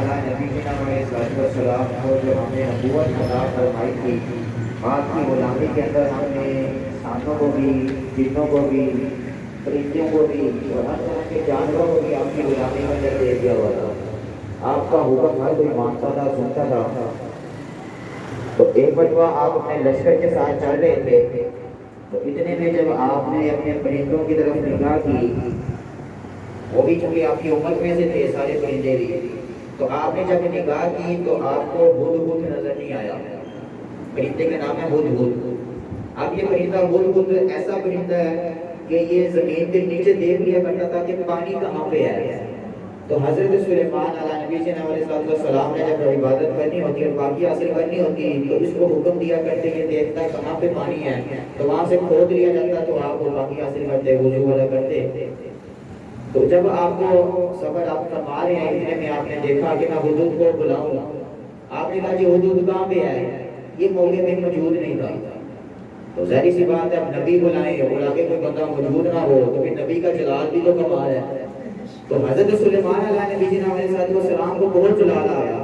علی نبینا والسلام کو جو ہمیں نبوت عطا فرمائی تھی، آپ کی غلامی کے اندر ہم نے انسانوں کو بھی، جنوں کو بھی، پرندوں کو بھی اور ہر طرح کے جانوروں کو بھی آپ کی غلامی میں اندر دے دیا ہوا تھا۔ آپ کا حکم ہر کوئی مانتا تھا، سنتا تھا۔ تو ایک مرتبہ آپ اپنے لشکر کے ساتھ چل رہے تھے، تو اتنے میں جب آپ نے اپنے پرندوں کی طرف نگاہ کی، وہ بھی چونکہ آپ کی امت میں سے تھے سارے پرندے بھی، تو آپ نے جب نگاہ کی تو آپ کو ہدہد نظر نہیں آیا۔ پرندے کا نام ہے ہدہد۔ اب یہ پرندہ ہدہد ایسا پرندہ ہے کہ یہ زمین کے نیچے دیکھ لیا کرتا تھا کہ پانی کہاں پہ ہے۔ تو حضرت سلیمان علیہ نبی علیہ السلام نے جب عبادت کرنی ہوتی اور باقی حاصل کرنی ہوتی تو اس کو حکم دیا کرتے کہ دیکھتا ہے کہاں پہ پانی ہے، تو وہاں سے کھود لیا جاتا تو آپ وہ باقی حاصل کرتے، وضو والا کرتے۔ تو جب آپ کو سفر آپ فرما رہے ہیں، اتنے میں آپ نے دیکھا کہ میں ہدہد کو بلاؤں، آپ نے کہا جی ہدہد کہاں پہ ہے؟ یہ موقع میں موجود نہیں تھا۔ تو ظاہر سی بات ہے، اب نبی بلائیں اور آگے کوئی بندہ موجود نہ ہو تو پھر نبی کا جلال بھی تو کمال ہے۔ تو حضرت سلیمان علیہ نبی علیہ السلام کو بہت جلال آیا۔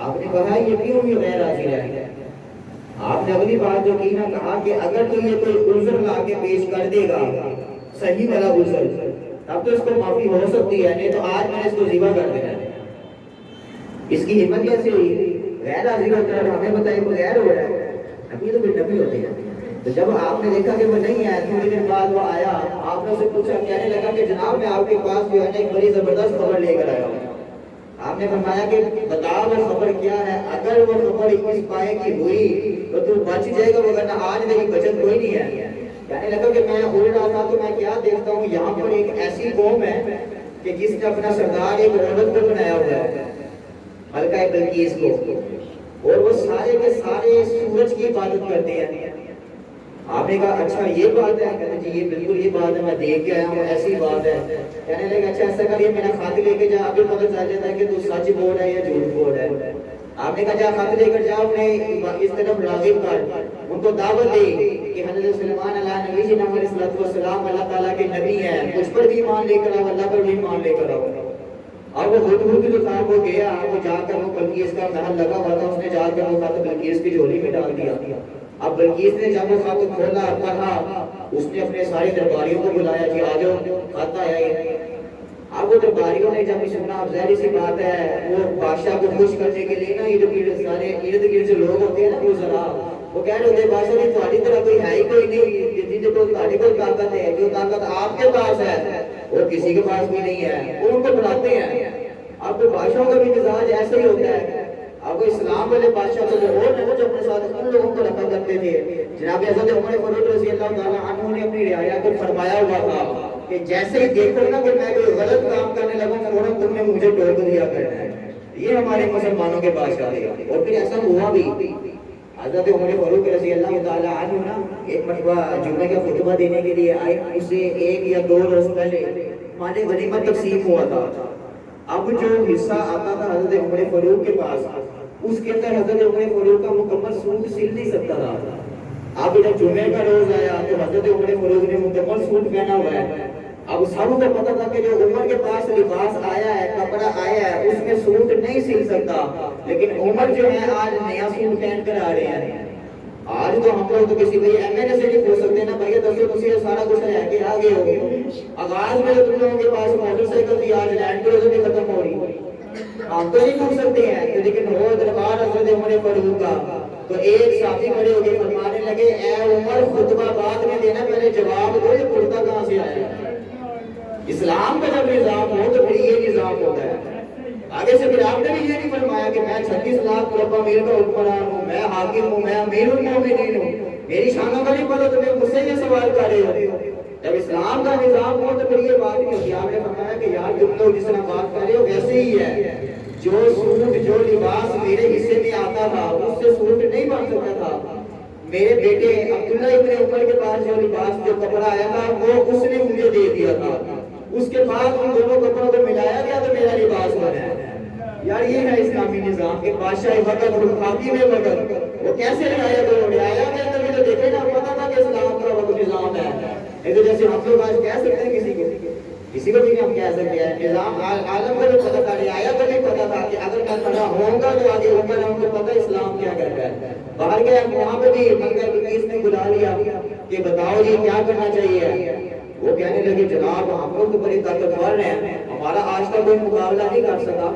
آپ نے کہا یہ کیوں یہ غیر حاضر ہے؟ آپ نے اگلی بات جو کی نا، کہا کہ اگر تو یہ کوئی عذر لا کے پیش کر دے گا، صحیح والا عذر، تب تو اس کو معافی ہو سکتی ہے، نہیں تو آج میں نے اس کو ذبح کر دینا ہے۔ اس کی ہمت کیسے ہوئی؟ غیر حاضر ہوتا ہے، ہمیں بتائے کوئی غیر ہو رہا ہے، نبی تو کوئی نبی ہوتے ہیں۔ تو جب آپ نے دیکھا کہ وہ نہیں ہے، تھوڑی دیر بعد وہ آیا، آپ نے اسے پوچھا، کہنے لگا کہ جناب میں آپ کے پاس جو ہے نا ایک بڑی زبردست خبر لے کر آیا ہوں۔ آپ نے فرمایا کہ بتا وہ خبر کیا ہے، اگر وہ خبر اس پائے کی ہوئی تو تو بچ جائے گا، ورنہ آج میری بچت کوئی نہیں ہے۔ کہنے لگا کہ میں اڑ رہا تھا تو میں کیا دیکھتا ہوں، یہاں پر ایک ایسی قوم ہے کہ جس نے اپنا سردار ایک عورت کو بنایا ہوا ہے، ملکہ بلقیس کو، اور وہ سارے کے سارے سورج کی عبادت کرتے ہیں۔ آپ نے کہا اچھا یہ بات ہے؟ کہتے جی یہ بالکل یہ بات ہے، میں دیکھ کے آیا ہوں، ایسی بات ہے۔ کہنے لگا اچھا ایسا کریے میرا خط لے کے جا، ابھی پتہ چل جاتا ہے کہ تو سچ بول رہا ہے یا جھوٹ بول رہا ہے۔ آپ نے کہا جا خط لے کر جا، انہیں اس طرف راغب کر، ان کو دعوت دے کہ حضرت سلیمان علیہ نبی علیہ السلام اللہ تعالیٰ کے نبی ہیں، مجھ پر بھی ایمان لے کر آؤ، اللہ پر بھی ایمان لے کر آؤ۔ اور وہ ہدہد جو تھا وہ گیا، وہ جا کر وہ بلقیس کا محل لگا ہوا تھا، اس نے جا کر وہ خط بلقیس کی جھولی میں ڈال دیا۔ اب بلقیس نے جب وہ خط کھولا پڑھا، اس نے اپنے سارے درباریوں کو بلایا کہ آ جاؤ، خط آیا ہے۔ اب وہ درباریوں نے جب سنا، اب ظاہر سی بات ہے وہ بادشاہ کو خوش کرنے کے لیے نا ارد گرد سارے ارد گرد جو لوگ ہوتے ہیں نا، وہ ذرا وہ کہہ رہے ہوتے ہیں بادشاہ جی تمہاری طرح کوئی ہے ہی کوئی نہیں، جن کو تمہاری کوئی طاقت ہے، جو طاقت آپ کے پاس ہے وہ کسی کے پاس بھی نہیں ہے، وہ ان کو بلاتے ہیں۔ اب تو بادشاہوں کا بھی مزاج ایسا ہی ہوتا ہے۔ اب اسلام والے بادشاہ تو وہ جو اپنے ساتھ ان لوگوں کو رکھا کرتے تھے، جناب حضرت عمر فاروق رضی اللہ تعالیٰ عنہ نے اپنی رعایا کو فرمایا ہوا تھا کہ جیسے ہی دیکھو نا کہ میں کوئی غلط کام کرنے لگا فوراً تم نے مجھے ٹوک دیا کرنا ہے۔ یہ ہمارے مسلمانوں کے بادشاہ ہے، اور پھر ایسا ہوا بھی۔ حضرت عمر فاروق رضی اللہ تعالیٰ عنہ نا ایک مرتبہ جمعے کا خطبہ دینے کے لیے آئے، اس سے ایک یا دو روز پہلے مال غنیمت تقسیم ہوا تھا۔ اب جو حصہ آتا تھا حضرت عمر فاروق کے پاس، اس کے اندر حضرت عمر فاروق کا مکمل سوٹ سل نہیں سکتا تھا۔ اب جب جمعے کا روز آیا تو حضرت عمر فاروق نے مکمل سوٹ پہنا ہوا ہے۔ اب سب کو پتا تھا کہ جو عمر کے پاس لباس آیا ہے، کپڑا آیا ہے، اس میں سوٹ نہیں سل سکتا، لیکن عمر جو ہے آج نیا سوٹ پہن کر آ رہے ہیں۔ آج تو ہم لوگ تو کسی بھائی ایم ایل اے سے نہیں پوچھ سکتے نا، بھائی دسو تسی یہ سارا کچھ ہے کہ آگے ہو گئے۔ آغاز میں تو تم لوگوں کے پاس موٹر سائیکل تھی، آج لینڈ کروزر بھی ختم ہو رہی۔ ہم تو نہیں پوچھ سکتے ہیں، لیکن ہو دربار حضرت عمر فاروق کا تو ایک صحابی کھڑے ہو کے فرمانے لگے اے عمر خطبہ بعد میں دینا، پہلے جواب دو یہ کرتا کہاں سے آیا ہے؟ اسلام کا جب نظام ہو تو پھر یہ نظام ہوتا ہے۔ آگے سے پھر آپ نے بھی یہ نہیں فرمایا کہ میں 36 لاکھ مربع میل کا حکمران ہوں، میں حاکم ہوں، میں امیر المومنین ہوں، میری شانوں کا نہیں پتہ، تمہیں مجھ سے یہ سوال کر رہے ہو۔ جب اسلام کا نظام ہو تو پھر یہ بات نہیں ہوتی۔ آپ نے فرمایا کہ یار تم لوگ جس طرح بات کر رہے ہو ویسے ہی ہے، جو سوٹ جو لباس میرے حصے میں آتا تھا اس سے سوٹ نہیں بن سکتا تھا۔ میرے بیٹے عبداللہ ابن عمر کے پاس جو لباس جو کپڑا آیا تھا وہ اس نے مجھے دے دیا تھا، اس کے بعد ان دونوں کپڑوں کو ملایا گیا تو میرا لباس بنا ہے۔ یار یہ ہے اسلامی نظام کے بادشاہ وقت حاکم وقت، وہ کیسے رعایا کرو؟ رعایا کے اندر بھی تو دیکھے نا، پتا تھا کہ اسلام کا وقت نظام ہے۔ ایک تو جیسے ہم لوگ آج کہہ سکتے ہیں کسی کو بھی نہیں ہم کہہ سکتے ہیں، نظام عالم کو بھی پتا تھا، رعایا کو بھی پتا تھا کہ اگر میں کھڑا ہوں گا تو آگے اوپر ہم کو پتہ اسلام کیا کہتا ہے. باہر گیا وہاں پہ بھی ملکہ بلقیس نے بلا لیا کہ بتاؤ جی کیا کرنا چاہیے. وہ کہنے لگے جناب ہم لوگ تو بڑے طاقتور ہیں, ہمارا آج تک کوئی مقابلہ نہیں کر سکا,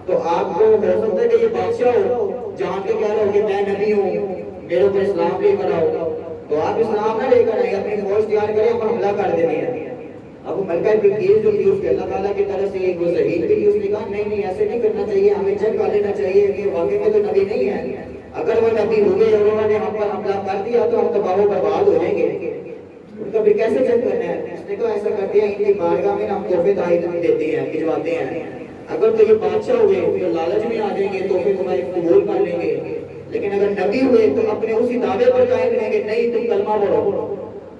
تو آپ کو ہو سکتا ہے کہ یہ بادشاہ ہو جہاں کے کہہ رہا ہو کہ میں نبی ہوں, میرے اوپر اسلام لے کر آؤ, تو آپ اسلام نہ لے کر آئے, اپنی فوج تیار کریں, ہم حملہ کر دینے ہیں. اب ملکہ بلقیس جو تھی اس کے اللہ تعالیٰ کی طرف سے ایک وہ ذہین بھی, اس نے کہا نہیں نہیں ایسے نہیں کرنا چاہیے, ہمیں چیک کر لینا چاہیے کہ واقعی میں تو نبی نہیں ہے. اگر وہ نبی ہوئے اور انہوں نے ہم پر حملہ کر دیا تو ہم تباہ و برباد ہو جائیں گے. ان کا بھی کیسے چیک کرنا ہے؟ اس نے کہا ایسا کرتے ہیں ان کی بارگاہ میں ہم تحفے دیتے ہیں, بھجواتے ہیں. اگر تو یہ بادشاہ ہوئے تو لالچ میں آ جائیں گے, تحفے تمہارے قبول کر لیں گے. لیکن اگر نبی ہوئے تو اپنے اسی دعوے پر قائم رہیں گے, نہیں تم کلمہ پڑھو.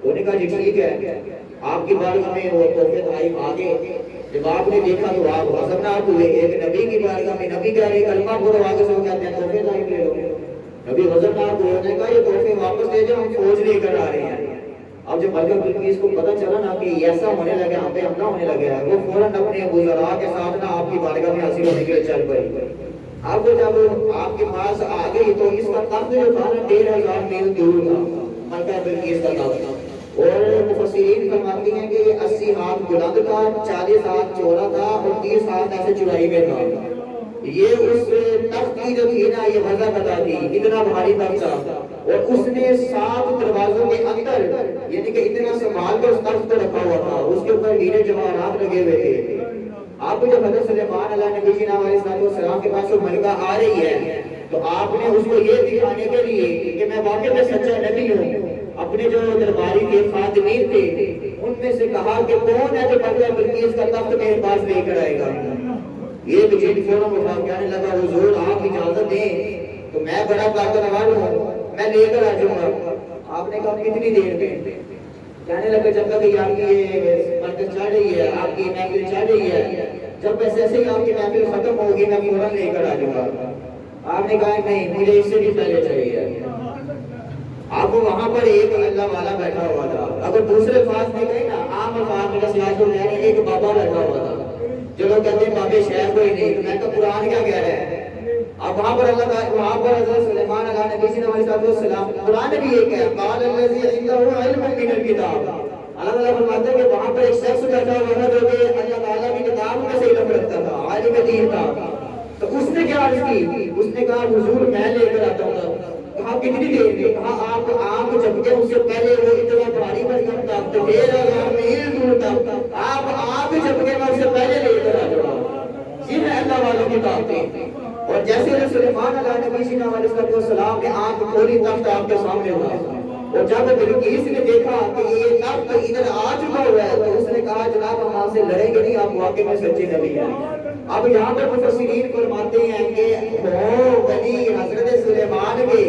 انہوں نے کہا جی ٹھیک ہے. آپ کی بارگاہ میں وہ تحفے تحائف آگے, جب آپ نے دیکھا تو آپ حضرناک ہوئے. ایک نبی کی بارگاہ میں نبی کہہ رہے کلمہ پڑھو, آگے سے وہ کہتے ہیں تحفے تحائف لے لو. نبی حضرناک ہوئے, انہوں نے کہا یہ تحفے واپس لے جاؤ, ہم فوج لے کر آ رہے ہیں. اب جب ملکہ بلقیس کو پتہ چلا نا کہ ایسا ہونے لگا, ہم پہ حملہ ہونے لگا ہے, وہ فوراً اپنے وزراء کے ساتھ نا آپ کی بارگاہ میں حاضر ہونے کے لیے چل پڑی. اب جب آپ کے پاس آ گئی تو اس کا تخت جو تھا نا 1500 میل دور تھا, ملکہ بلقیس کا تخت. اور مفسرین فرماتی ہیں کہ 80 ہاتھ بلند تھا, 40 ہاتھ چوڑا تھا اور 30 ہاتھ ایسے چوڑائی میں تھا. یہ اس تخت کی جو تھی نا یہ وزن بتا تھی, اتنا بھاری تخت تھا. اور اس نے 7 دروازوں کے اندر یعنی کہ اتنا سنبھال کر اس تخت کو رکھا ہوا تھا, اس کے اوپر ہیرے جواہرات لگے ہوئے تھے. آپ کو جب حضرت سلیمان علیہ نبی جی علیہ السلام کے پاس وہ ملکہ آ رہی ہے تو آپ نے اس کو یہ دکھانے کے لیے کہ میں واقعی میں سچا نبی ہوں, اپنے جو درباری کے خادمین تھے ان میں سے کہا کہ کون ہے جو ملکہ بلقیس کا تخت میرے پاس لے کر آئے گا. یہ بجٹ فوراً اٹھا کہنے لگا حضور آپ اجازت دیں تو میں بڑا طاقتور ہوں, میں لے کر آ جاؤں گا. آپ نے کہا کتنی دیر میں؟ کہنے لگا جب تک آپ کی یہ مرکز چڑھ رہی ہے, آپ کی محفل چڑھ رہی ہے, جب ایسے ہی آپ کی محفل ختم ہوگی میں فوراً لے کر آ جاؤں گا. آپ نے کہا نہیں مجھے اس سے بھی پہلے چاہیے. اب وہاں پر ایک اللہ والا بیٹھا ہوا تھا. اگر دوسرے الفاظ میں کہیں نا عام الفاظ میں سیاست میں ایک بابا بیٹھا ہوا تھا, جو لوگ کہتے ہیں بابے شہر کوئی نہیں, تو میں تو قرآن کیا کہہ رہا ہے. اب وہاں پر اللہ تعالیٰ, وہاں پر حضرت سلیمان علیہ نبی صلی اللہ علیہ وسلم, قرآن بھی ایک ہے, قال الذی عنده علم من الکتاب. اللہ تعالیٰ فرماتے ہیں کہ وہاں پر ایک شخص بیٹھا ہوا تھا جو کہ اللہ تعالیٰ کی کتاب میں سے علم رکھتا تھا, عالم دین تھا. تو اس نے کیا عرض کی, اس نے کہا حضور میں لے کر آتا ہوں. کہا کتنی دیر میں؟ کہا آپ آنکھ جھپکے اس سے پہلے وہ اتنا بھاری بھرکم تخت 1500 میل دور تک, آپ آنکھ جھپکے میں اس سے پہلے لے کر آ جاؤ. یہ ہے اللہ والوں کی طاقتیں. اور جیسے سلیمان علیہ نبی صلی اللہ علیہ وسلم نے آنکھ کھولی تخت آپ کے سامنے ہوا, اور جب بلقیس نے دیکھا کہ یہ تخت ادھر آ چکا ہوا ہے تو اس نے کہا جناب ہم آپ سے لڑیں گے نہیں, آپ واقعی میں سچے نبی ہیں. اب یہاں پر مفسرین فرماتے ہیں کہ ہو بنی حضرت سلیمان کے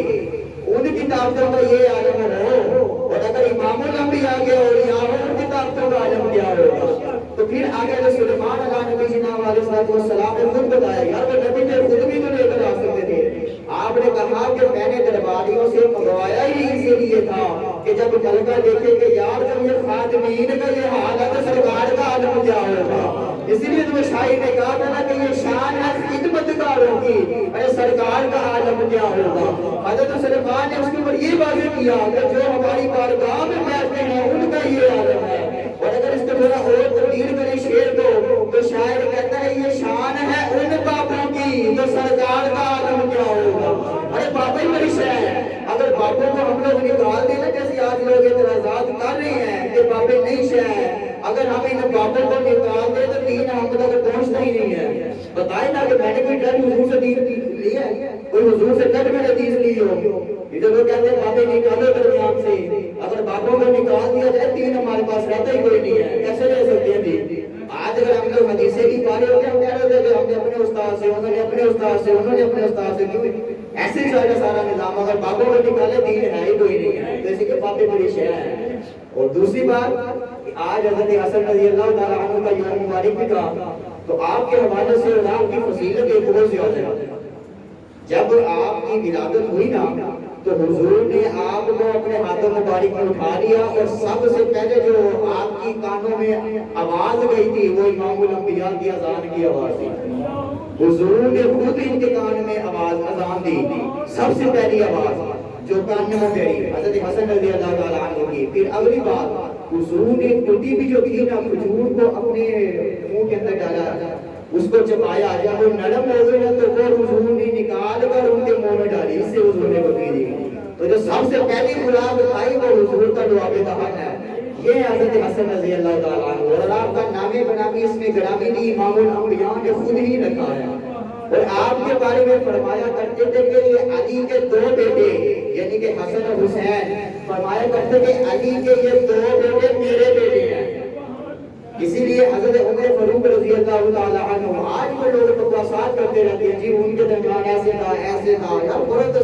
ان کی طاقتوں کا یہ عالم ہو, اور اگر امام الانبیاء کے اولیاء ان کی طاقتوں کا عالم کیا ہوگا. تو پھر آگے سلیمان علیہ نبی صلی اللہ علیہ وسلم نے خود بتایا, یار وہ نبی نے خود بھی تو لے کر آ سکتے تھے. آپ نے کہا کہ میں نے درباریوں سے منگوایا ہی اسی لیے تھا کہ جب ملکہ دیکھے کہ یار جب یہ خادمین کا یہ حال ہے تو سرکار کا عالم کیا ہوگا. اسی لیے تو شاعر نے کہا تھا نا کہ یہ شان ہے خدمتگاروں کی, ارے سرکار کا عالم کیا ہوگا. حضرت سلیمان نے اس کے اوپر یہ واضح کیا کہ جو ہماری بارگاہ میں بیٹھتے ہیں ان کا یہ عالم ہے. اور اگر اس کو تھوڑا اور تبدیل کریں شعر کو تو شاعر کہتا ہے یہ شان ہے ان بابوں کی تو سرکار کا عالم کیا ہوگا. ارے بابا ہی بڑی شے ہے. اگر بابوں کو ہم لوگ نکال دیں نا, جیسے آج لوگ اعتراضات کر رہے ہیں کہ بابے نہیں شے ہے, اگر ہم ان بابوں کو نکال دیں تو دین ہم تک پہنچنا ہی نہیں ہے. بتائیں نا کہ میں نے کوئی ڈر حضور سے دین لی ہے, کوئی حضور سے ڈر میں نے حدیث لی ہو. یہ جو لوگ کہتے ہیں بابے نکالو درمیان سے, اگر بابوں کو نکال دیا جائے دین ہمارے پاس رہتا ہی کوئی نہیں ہے, کیسے لے سکتے ہیں دین. آج اگر ہم لوگ حدیثیں کی پا رہے ہوتے ہیں, ہم کہہ رہے ہوتے ہیں کہ ہم نے اپنے استاد سے, انہوں نے اپنے استاد سے, انہوں نے اپنے استاد سے, کیوں ایسے چل رہا سارا نظام. اگر بابوں کو نکالے دین ہے ہی کوئی نہیں ہے, جیسے کہ بابے بڑی شے ہے. اور دوسری بات, آج حضرت حسن رضی اللہ تعالیٰ عنہ کا یوم مبارک بھی تھا, تو آپ کے حوالے سے اور آپ کی فضیلت ایک بہت زیادہ ہے. جب آپ کی ولادت ہوئی نا تو حضور نے آپ کو اپنے ہاتھوں مبارک میں اٹھا لیا, اور سب سے پہلے جو آپ کی کانوں میں آواز گئی تھی وہ امام الانبیاء کی اذان کی آواز تھی. حضور نے خود ان کے کان میں آواز اذان دی، سب سے پہلی آواز جو کان میں پڑی حضرت حسن رضی اللہ تعالیٰ عنہ کی۔ پھر اگلی بات حضور نے ٹوٹی بھی جو تھی نا کھجور کو اپنے منہ کے اندر ڈالا، اس کو چبایا، جب وہ نرم ہو گئی نا تو وہ حضور نے نکال کر ان کے منہ میں ڈالی، اس سے حضور نے وہ پی لی۔ تو جو سب سے پہلی خوراک کھائی وہ حضور کا لعاب دہن ہے، یہ حضرت حسن رضی اللہ تعالیٰ عنہ، اور آپ کا نام بنامی اس میں گرامی دی امام الانبیاء نے خود ہی رکھا ہے۔ اور آپ کے بارے میں فرمایا کرتے تھے کہ یہ علی کے دو بیٹے یعنی کہ حسن اور حسین، فرمایا کرتے کہ علی کے یہ دو بیٹے میرے بیٹے ہیں۔ اسی لیے حضرت عمر فاروق رضی اللہ تعالیٰ عنہ آج وہ لوگ بکواسات کرتے رہتے ہیں، جی ان کے درمیان ایسے تھا ایسے تھا، یار